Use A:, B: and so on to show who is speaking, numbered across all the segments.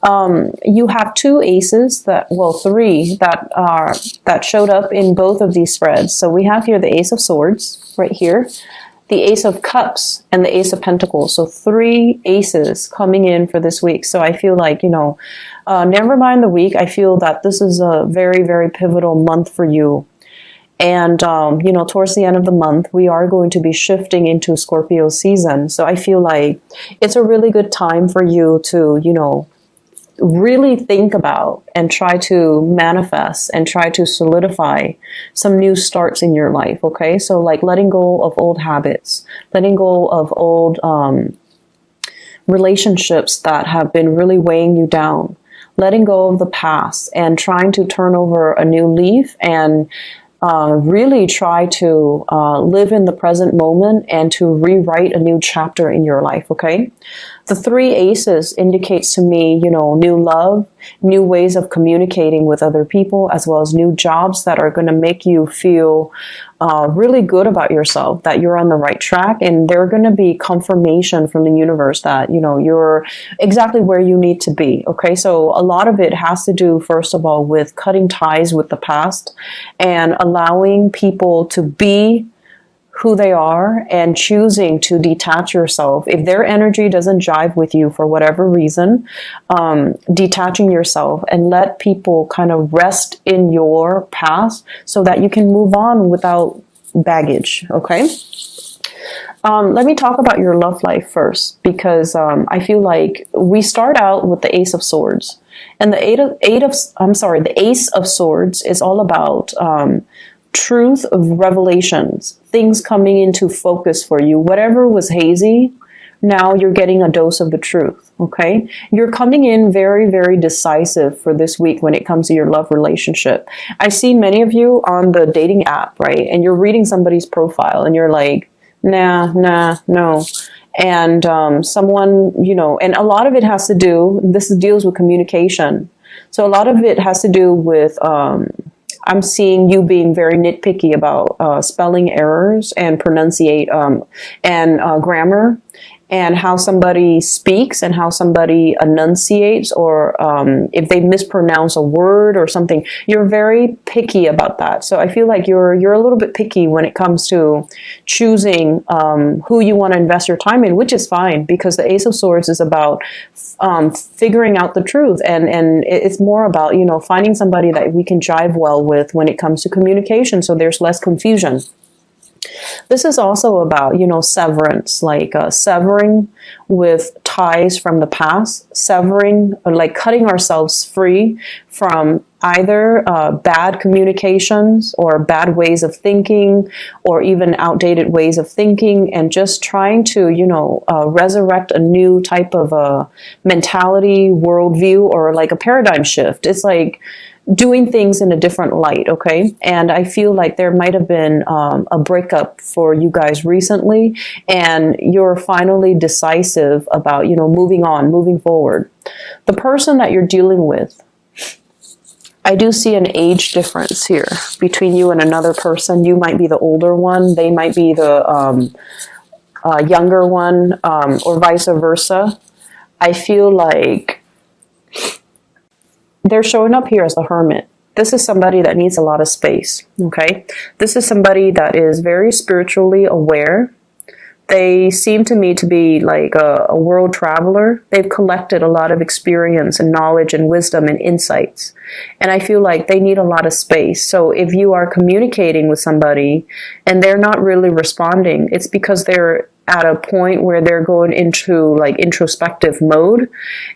A: You have two aces three that showed up in both of these spreads. So we have here the Ace of Swords right here, the Ace of Cups, and the Ace of Pentacles. So three aces coming in for this week. So I feel like, never mind the week. I feel that this is a very, very pivotal month for you. And, towards the end of the month, we are going to be shifting into Scorpio season. So I feel like it's a really good time for you to, really think about and try to manifest and try to solidify some new starts in your life. Okay. So like letting go of old habits, letting go of old, relationships that have been really weighing you down, letting go of the past and trying to turn over a new leaf and really try to live in the present moment and to rewrite a new chapter in your life, okay? The three aces indicates to me, new love, new ways of communicating with other people, as well as new jobs that are going to make you feel really good about yourself, that you're on the right track, and they're going to be confirmation from the universe that, you're exactly where you need to be, okay? So a lot of it has to do, first of all, with cutting ties with the past and allowing people to be who they are and choosing to detach yourself. If their energy doesn't jive with you for whatever reason, detaching yourself and let people kind of rest in your past so that you can move on without baggage, okay? Let me talk about your love life first, because I feel like we start out with the Ace of Swords. And the Ace of Swords is all about truth of revelations, things coming into focus for you. Whatever was hazy, now you're getting a dose of the truth, okay? You're coming in very, very decisive for this week when it comes to your love relationship. I see many of you on the dating app, right? And you're reading somebody's profile and you're like, nah, no. And someone, and a lot of it has to do, this deals with communication. So a lot of it has to do with, I'm seeing you being very nitpicky about spelling errors and pronunciate and grammar, and how somebody speaks and how somebody enunciates, or if they mispronounce a word or something. You're very picky about that. So I feel like you're a little bit picky when it comes to choosing who you want to invest your time in, which is fine, because the Ace of Swords is about figuring out the truth, and it's more about finding somebody that we can jive well with when it comes to communication, so there's less confusion. This is also about, severance, like severing with ties from the past, severing, or like cutting ourselves free from either bad communications or bad ways of thinking, or even outdated ways of thinking, and just trying to, resurrect a new type of mentality, worldview, or like a paradigm shift. It's like doing things in a different light, okay? And I feel like there might have been a breakup for you guys recently, and you're finally decisive about, moving on, moving forward. The person that you're dealing with, I do see an age difference here between you and another person. You might be the older one, they might be the younger one, or vice versa. I feel like they're showing up here as the Hermit. This is somebody that needs a lot of space, okay? This is somebody that is very spiritually aware. They seem to me to be like a world traveler. They've collected a lot of experience and knowledge and wisdom and insights. And I feel like they need a lot of space. So if you are communicating with somebody and they're not really responding, it's because they're at a point where they're going into like introspective mode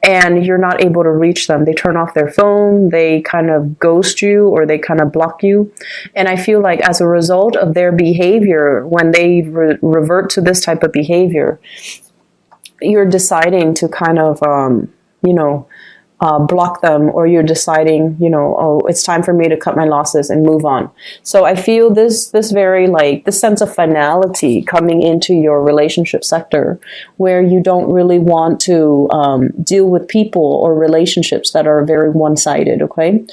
A: and you're not able to reach them. They turn off their phone, they kind of ghost you, or they kind of block you. And I feel like as a result of their behavior, when they revert to this type of behavior, you're deciding to kind of, block them, or you're deciding, oh, it's time for me to cut my losses and move on. So I feel this very like this sense of finality coming into your relationship sector, where you don't really want to deal with people or relationships that are very one-sided, okay?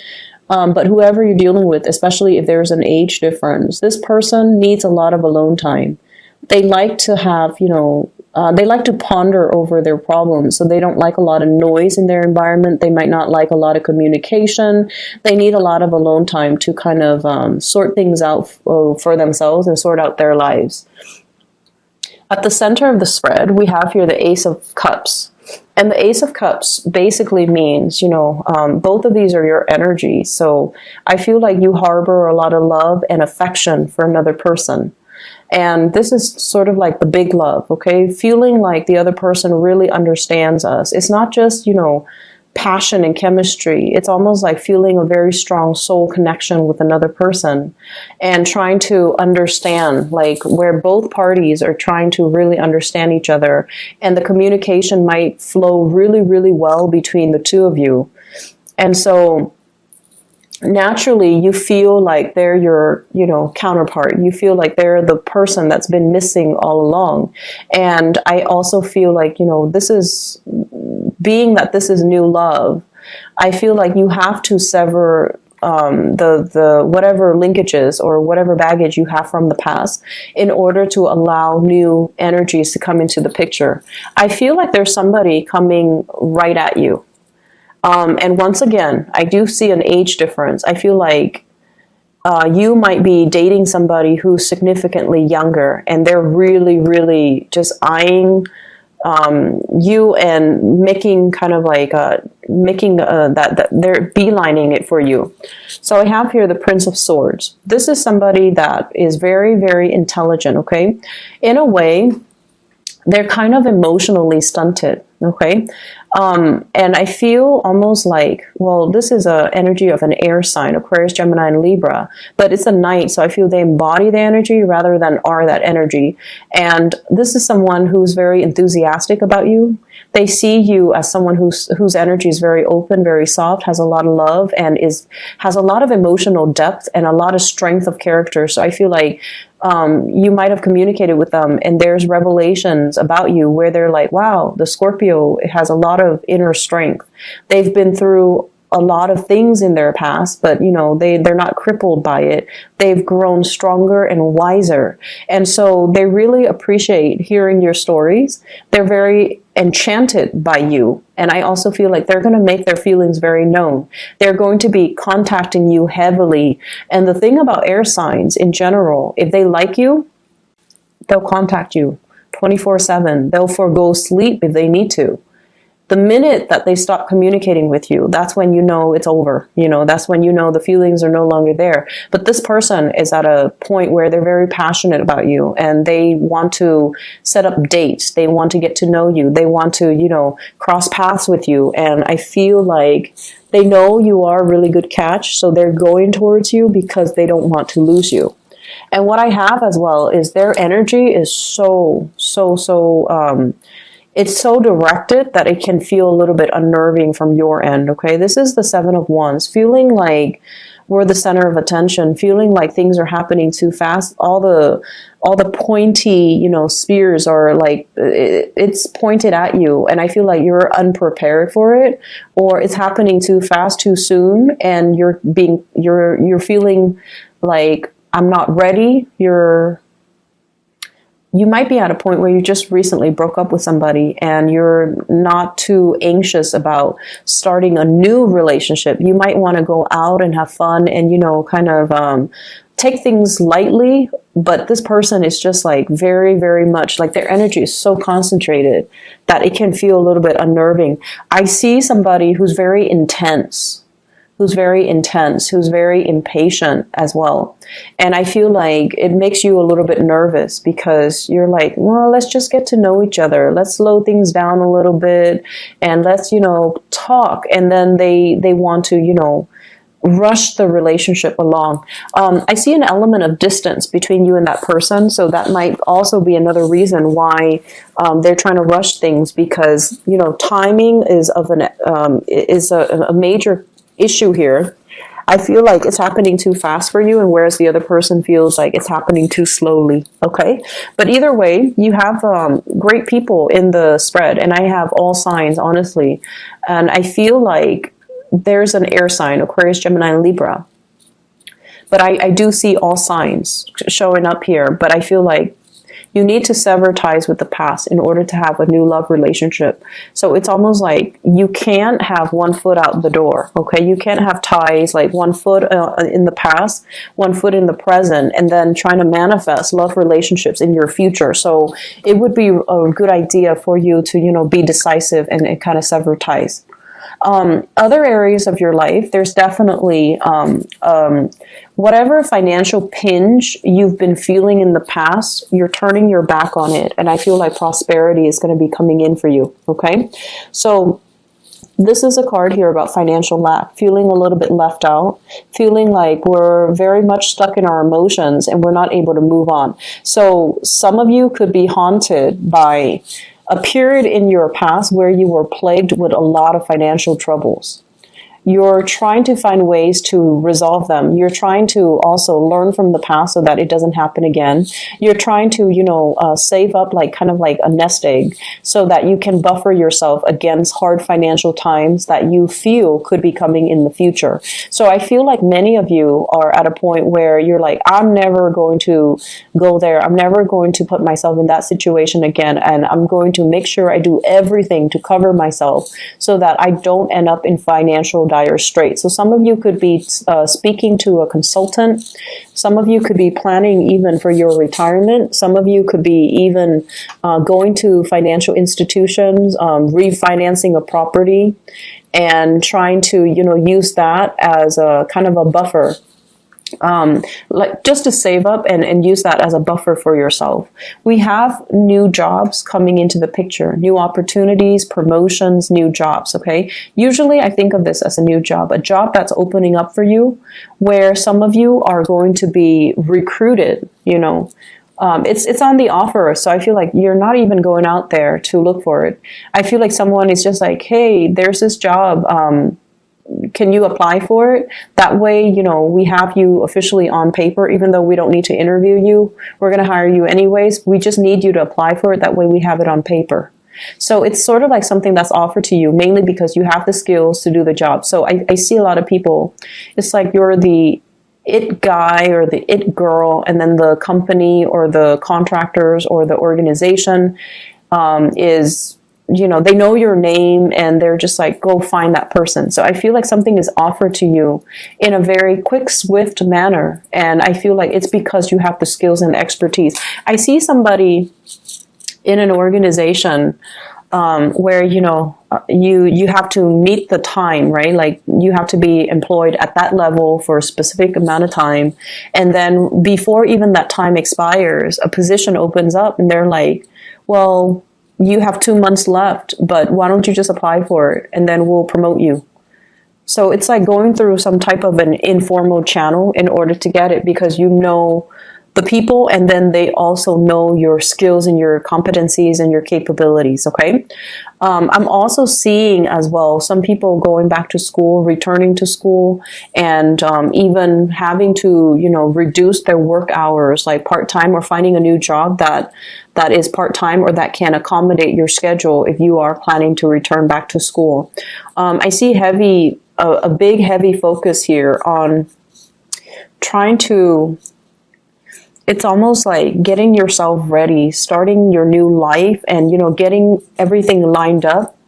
A: But whoever you're dealing with, especially if there's an age difference, this person needs a lot of alone time. They like to have, They like to ponder over their problems, so they don't like a lot of noise in their environment. They might not like a lot of communication. They need a lot of alone time to kind of sort things out for themselves and sort out their lives. At the center of the spread, we have here the Ace of Cups. And the Ace of Cups basically means, both of these are your energy. So I feel like you harbor a lot of love and affection for another person. And this is sort of like the big love, okay? Feeling like the other person really understands us. It's not just, passion and chemistry. It's almost like feeling a very strong soul connection with another person and trying to understand, like, where both parties are trying to really understand each other, and the communication might flow really, really well between the two of you. And so naturally you feel like they're your, counterpart. You feel like they're the person that's been missing all along. And I also feel like, this is, being that this is new love, I feel like you have to sever the whatever linkages or whatever baggage you have from the past in order to allow new energies to come into the picture. I feel like there's somebody coming right at you. And once again, I do see an age difference. I feel like you might be dating somebody who's significantly younger, and they're really, really just eyeing you and making kind of like that they're beelining it for you. So I have here the Prince of Swords. This is somebody that is very, very intelligent, okay? In a way, they're kind of emotionally stunted, okay? And I feel almost like, well, this is a energy of an air sign, Aquarius, Gemini, and Libra, but it's a knight, so I feel they embody the energy rather than are that energy. And this is someone who's very enthusiastic about you. They see you as someone whose energy is very open, very soft, has a lot of love, and has a lot of emotional depth and a lot of strength of character. So I feel like you might have communicated with them, and there's revelations about you where they're like, wow, the Scorpio has a lot of inner strength. They've been through a lot of things in their past, but they're not crippled by it. They've grown stronger and wiser. And so they really appreciate hearing your stories. They're very enchanted by you. And I also feel like they're going to make their feelings very known. They're going to be contacting you heavily. And the thing about air signs in general, if they like you, they'll contact you 24/7. They'll forego sleep if they need to. The minute that they stop communicating with you, that's when you know it's over. That's when you know the feelings are no longer there. But this person is at a point where they're very passionate about you, and they want to set up dates. They want to get to know you. They want to, cross paths with you. And I feel like they know you are a really good catch, so they're going towards you because they don't want to lose you. And what I have as well is their energy is it's so directed that it can feel a little bit unnerving from your end, okay? This is the Seven of Wands, feeling like we're the center of attention, feeling like things are happening too fast. All the pointy, spears are like, it's pointed at you, and I feel like you're unprepared for it, or it's happening too fast, too soon, and you're feeling like, I'm not ready. You might be at a point where you just recently broke up with somebody and you're not too anxious about starting a new relationship. You might want to go out and have fun and, take things lightly. But this person is just like very, very much like their energy is so concentrated that it can feel a little bit unnerving. I see somebody who's very intense, who's very impatient as well. And I feel like it makes you a little bit nervous because you're like, well, let's just get to know each other. Let's slow things down a little bit and let's, talk. And then they want to, rush the relationship along. I see an element of distance between you and that person. So that might also be another reason why they're trying to rush things, because, timing is a major issue here. I feel like it's happening too fast for you, and whereas the other person feels like it's happening too slowly. Okay, but either way, you have great people in the spread, and I have all signs, honestly, and I feel like there's an air sign, Aquarius, Gemini, and Libra, but I do see all signs showing up here. But I feel like You need to sever ties with the past in order to have a new love relationship. So it's almost like you can't have one foot out the door, okay? You can't have ties like one foot in the past, one foot in the present, and then trying to manifest love relationships in your future. So it would be a good idea for you to, you know, be decisive and kind of sever ties. Other areas of your life, there's definitely whatever financial pinch you've been feeling in the past, you're turning your back on it. And I feel like prosperity is going to be coming in for you. Okay. So this is a card here about financial lack, feeling a little bit left out, feeling like we're very much stuck in our emotions and we're not able to move on. So some of you could be haunted by a period in your past where you were plagued with a lot of financial troubles. You're trying to find ways to resolve them. You're trying to also learn from the past so that it doesn't happen again. You're trying to, you know, save up like kind of like a nest egg so that you can buffer yourself against hard financial times that you feel could be coming in the future. So I feel like many of you are at a point where you're like, I'm never going to go there. I'm never going to put myself in that situation again. And I'm going to make sure I do everything to cover myself so that I don't end up in financial dire straits. So some of you could be speaking to a consultant. Some of you could be planning even for your retirement. Some of you could be even going to financial institutions, refinancing a property, and trying to, you know, use that as a kind of a buffer. Like just to save up and use that as a buffer for yourself. We have new jobs coming into the picture, new opportunities, promotions, new jobs, okay? Usually I think of this as a new job, a job that's opening up for you where some of you are going to be recruited, you know. It's on the offer, so I feel like you're not even going out there to look for it. I feel like someone is just like, hey, there's this job, can you apply for it? That way, you know, we have you officially on paper, even though we don't need to interview you. We're going to hire you anyways. We just need you to apply for it. That way we have it on paper. So it's sort of like something that's offered to you, mainly because you have the skills to do the job. So I see a lot of people, it's like you're the it guy or the it girl, and then the company or the contractors or the organization is, you know, they know your name and they're just like, go find that person. So I feel like something is offered to you in a very quick, swift manner. And I feel like it's because you have the skills and expertise. I see somebody in an organization where, you know, you have to meet the time, right? Like you have to be employed at that level for a specific amount of time. And then before even that time expires, a position opens up and they're like, well, you have 2 months left, but why don't you just apply for it and then we'll promote you. So it's like going through some type of an informal channel in order to get it, because you know the people and then they also know your skills and your competencies and your capabilities, okay? I'm also seeing as well some people going back to school, returning to school, and even having to, you know, reduce their work hours, like part-time, or finding a new job that is part-time or that can accommodate your schedule if you are planning to return back to school. I see a big heavy focus here on trying to, it's almost like getting yourself ready, starting your new life and, you know, getting everything lined up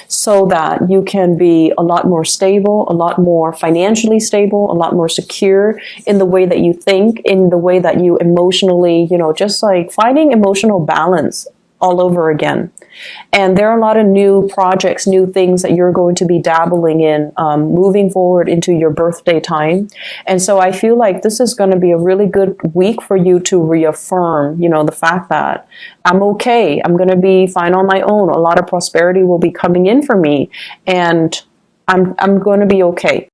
A: so that you can be a lot more stable, a lot more financially stable, a lot more secure in the way that you think, in the way that you emotionally, you know, just like finding emotional balance all over again. And there are a lot of new projects, new things that you're going to be dabbling in, moving forward into your birthday time. And so I feel like this is going to be a really good week for you to reaffirm, you know, the fact that I'm okay. I'm going to be fine on my own. A lot of prosperity will be coming in for me and I'm going to be okay.